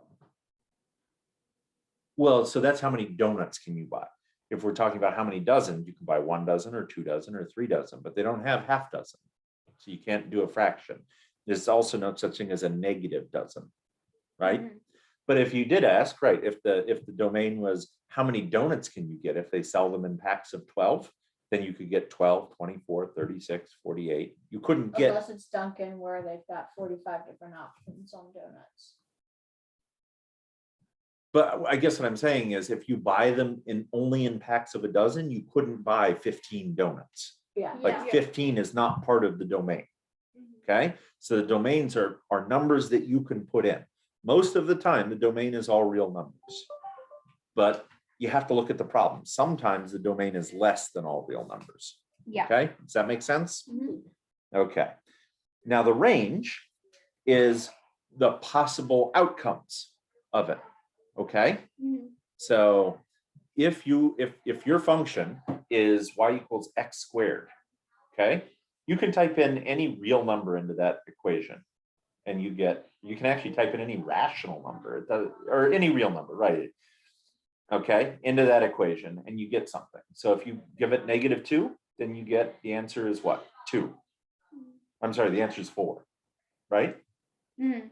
Well, so that's how many donuts can you buy. If we're talking about how many dozen, you can buy 1 dozen or 2 dozen or 3 dozen, but they don't have half dozen. So you can't do a fraction. There's also no such thing as a negative dozen, right? Mhm. But if you did ask, right, if the domain was how many donuts can you get if they sell them in packs of 12, then you could get 12, 24, 36, 48. You couldn't get, Unless it's Dunkin' where they've got 45 different options on donuts. But I guess what I'm saying is if you buy them in only in packs of a dozen, you couldn't buy 15 donuts. Yeah. Like Yeah. 15 is not part of the domain. Okay, so the domains are numbers that you can put in. Most of the time, the domain is all real numbers. But you have to look at the problem. Sometimes the domain is less than all real numbers. Yeah. Okay, does that make sense? Mhm. Okay. Now the range is the possible outcomes of it. Okay, Mhm. so if your function is y equals x squared, okay, you can type in any real number into that equation, and you can actually type in any rational number, or any real number, right? Okay, into that equation, and you get something. So if you give it -2, then you get the answer is what? 2. I'm sorry, the answer is 4, right? Mhm.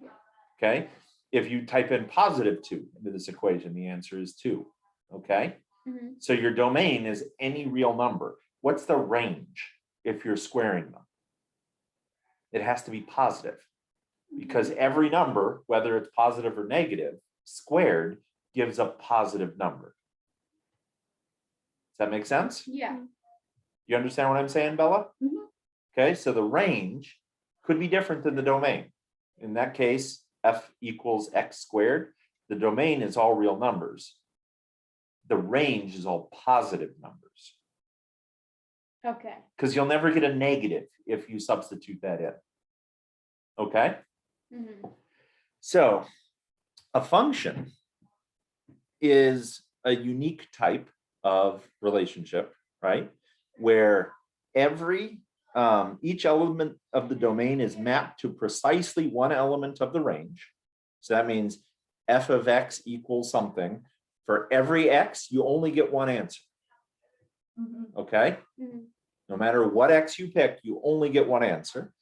Okay, if you type in +2 into this equation, the answer is 2. Okay, Mhm. so your domain is any real number. What's the range if you're squaring them? It has to be positive, because every number, whether it's positive or negative, squared gives a positive number. Does that make sense? Yeah. You understand what I'm saying, Bella? Mhm. Okay, so the range could be different than the domain. In that case, f equals x squared. The domain is all real numbers. The range is all positive numbers, Okay. because you'll never get a negative if you substitute that in. Okay, Mhm. so a function is a unique type of relationship, right? Where each element of the domain is mapped to precisely one element of the range. So that means f of x equals something. For every x, you only get one answer. Mhm. Okay, Mhm. no matter what x you pick, you only get one answer.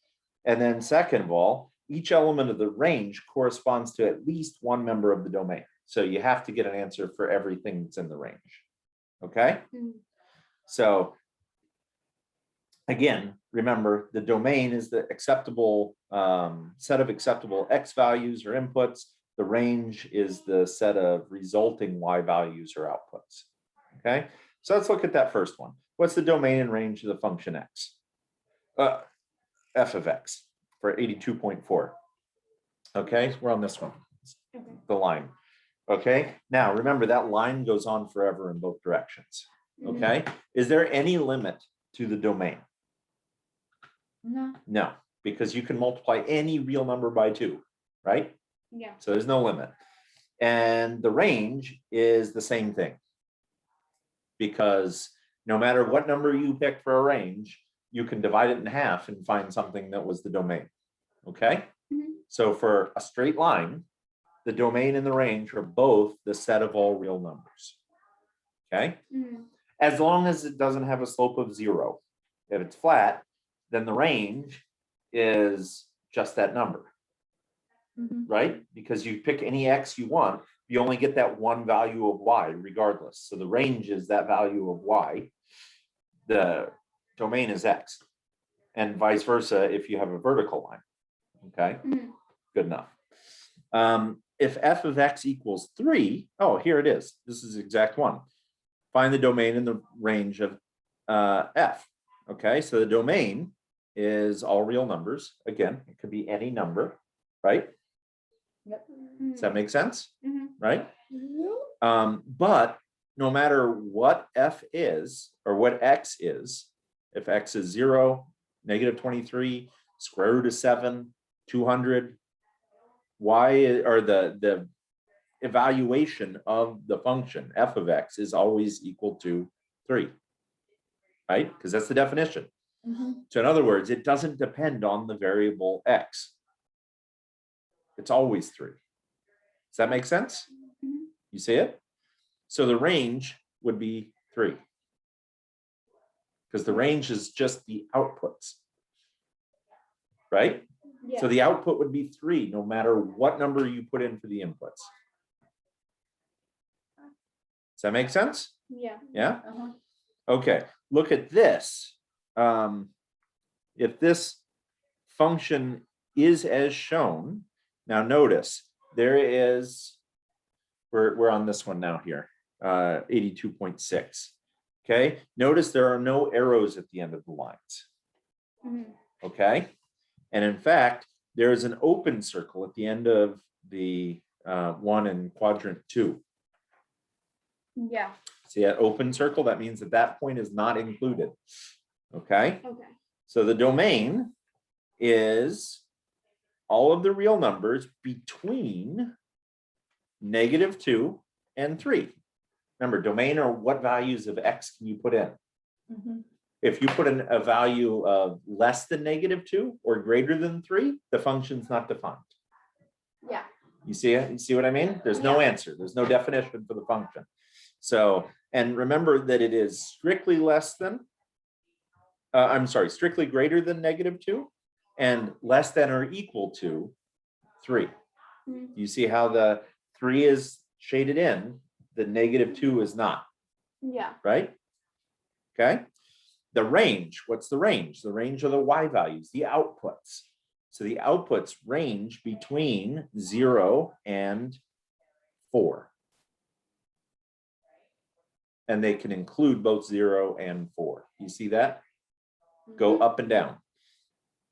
And then second of all, each element of the range corresponds to at least one member of the domain. So you have to get an answer for everything that's in the range. Okay, Mhm. so again, remember the domain is the acceptable set of acceptable x values or inputs. The range is the set of resulting y values or outputs. Okay, so let's look at that first one. What's the domain and range of the function x? F of x for 82.4. Okay, we're on this one, Okay. the line. Okay, now remember that line goes on forever in both directions. Okay, is there any limit to the domain? No. No, because you can multiply any real number by 2, right? Yeah. So there's no limit. And the range is the same thing, because no matter what number you pick for a range, you can divide it in half and find something that was the domain. Okay, Mhm. so for a straight line, the domain and the range are both the set of all real numbers. Okay, Mhm. as long as it doesn't have a slope of 0. If it's flat, then the range is just that number, Mhm. right? Because you pick any x you want, you only get that one value of y regardless. So the range is that value of y. The domain is x, and vice versa if you have a vertical line. Okay, Mhm. good enough. If f of x equals 3, oh, here it is. This is the exact one. Find the domain and the range of f. Okay, so the domain is all real numbers. Again, it could be any number, right? Does that make sense? Mhm. Right? But no matter what f is or what x is, if x is 0, -23, square root of 7, 200, y or the evaluation of the function f of x is always equal to 3, right? Because that's the definition. Mhm. So in other words, it doesn't depend on the variable x. It's always 3. Does that make sense? Mhm. You see it? So the range would be 3, because the range is just the outputs, right? Yeah. So the output would be 3 no matter what number you put in for the inputs. Does that make sense? Yeah. Yeah? Uh-huh. Okay, look at this. If this function is as shown, now notice we're we're on this one now here, 82.6. Okay, notice there are no arrows at the end of the lines. Mhm. Okay, and in fact, there is an open circle at the end of the one in quadrant 2. Yeah. See that open circle? That means that that point is not included. Okay, Okay. so the domain is all of the real numbers between -2 and 3. Remember, domain are what values of x can you put in? Mhm. If you put in a value of less than -2 or greater than 3, the function's not defined. Yeah. You see it? You see what I mean? There's no answer. There's no definition for the function. So, and remember that it is strictly less than, I'm sorry, strictly greater than -2 and less than or equal to 3. Mhm. You see how the 3 is shaded in, the -2 is not, Yeah. right? Okay. The range, what's the range? The range are the y values, the outputs. So the outputs range between 0 and 4. And they can include both 0 and 4. You see that? Go up and down,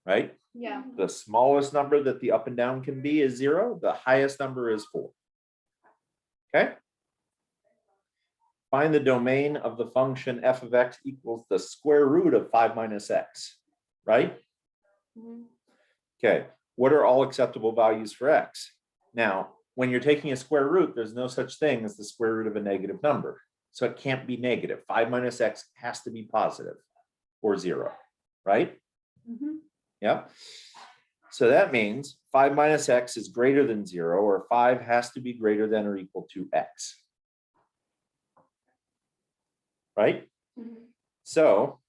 right? Yeah. The smallest number that the up and down can be is 0. The highest number is 4. Okay? Find the domain of the function f of x equals the square root of 5 minus x, right? Mhm. Okay, what are all acceptable values for x? Now, when you're taking a square root, there's no such thing as the square root of a negative number. So it can't be negative. 5 minus x has to be positive or 0, right? Mhm. Yep. So that means 5 minus x is greater than 0, or 5 has to be greater than or equal to x. Right? Mhm. So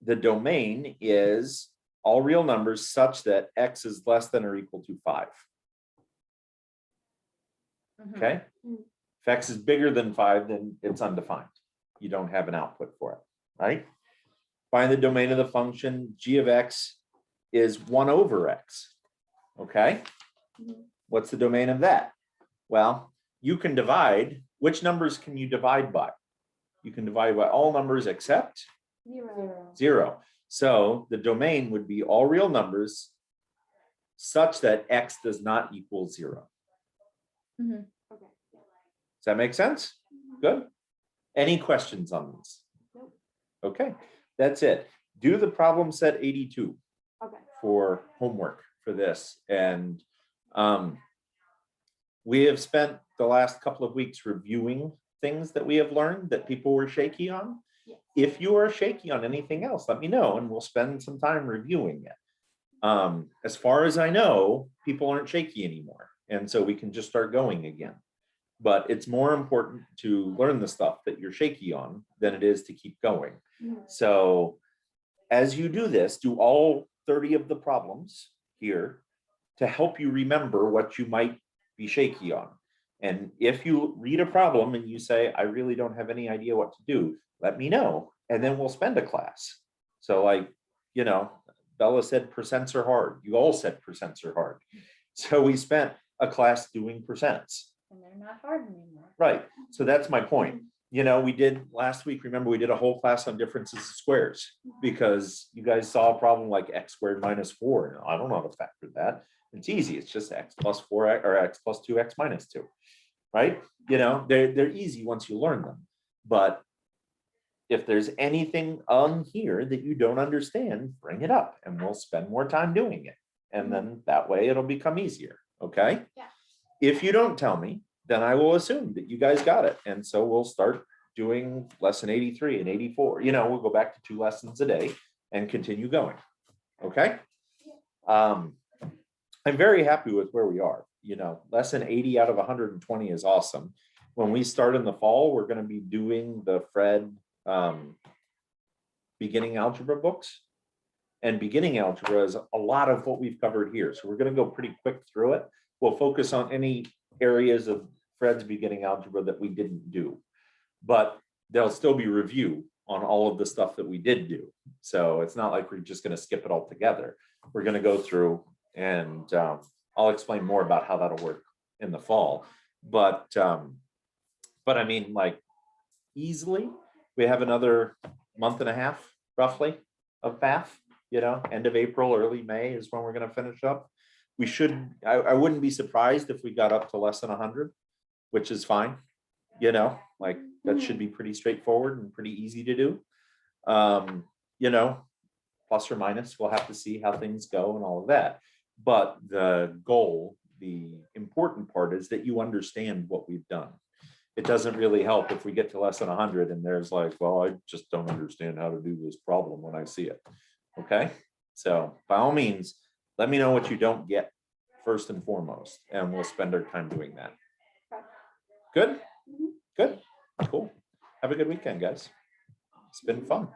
the domain is all real numbers such that x is less than or equal to 5. Mhm. Okay? Mhm. If x is bigger than 5, then it's undefined. You don't have an output for it, right? Find the domain of the function g of x is 1 over x. Okay? Mhm. What's the domain of that? Well, you can divide. Which numbers can you divide by? You can divide by all numbers except 0. 0. So the domain would be all real numbers such that x does not equal 0. Mhm. Okay. Does that make sense? Good. Any questions on this? Nope. Okay, that's it. Do the problem set 82 Okay. for homework for this. And we have spent the last couple of weeks reviewing things that we have learned that people were shaky on. Yes. If you are shaky on anything else, let me know and we'll spend some time reviewing it. As far as I know, people aren't shaky anymore. And so we can just start going again. But it's more important to learn the stuff that you're shaky on than it is to keep going. Mhm. So as you do this, do all 30 of the problems here to help you remember what you might be shaky on. And if you read a problem and you say, I really don't have any idea what to do, let me know. And then we'll spend a class. So like, you know, Bella said percents are hard. You all said percents are hard. So we spent a class doing percents. And they're not hard anymore. Right. So that's my point. You know, we did last week, remember, we did a whole class on differences of squares because you guys saw a problem like x squared minus 4. No, I don't know how to factor that. It's easy. It's just x plus 4x or x plus 2x minus 2. Right? You know, they're easy once you learn them. But if there's anything on here that you don't understand, bring it up and we'll spend more time doing it. And then that way it'll become easier. Okay? Yeah. If you don't tell me, then I will assume that you guys got it. And so we'll start doing lesson 83 and 84. You know, we'll go back to 2 lessons a day and continue going. Okay? I'm very happy with where we are. You know, lesson 80 out of 120 is awesome. When we start in the fall, we're going to be doing the Fred beginning algebra books. And beginning algebra is a lot of what we've covered here. So we're going to go pretty quick through it. We'll focus on any areas of Fred's beginning algebra that we didn't do, but there'll still be review on all of the stuff that we did do. So it's not like we're just going to skip it all together. We're going to go through and I'll explain more about how that'll work in the fall. But I mean, like easily, we have another month and a half roughly of math, end of April, early May is when we're gonna finish up. We should, I wouldn't be surprised if we got up to less than 100, which is fine, like that should be pretty straightforward and pretty easy to do. Plus or minus, we'll have to see how things go and all of that. But the goal, the important part is that you understand what we've done. It doesn't really help if we get to less than 100 and there's like, well, I just don't understand how to do this problem when I see it. Okay, so by all means, let me know what you don't get first and foremost, and we'll spend our time doing that. Good, good, cool. Have a good weekend, guys. It's been fun.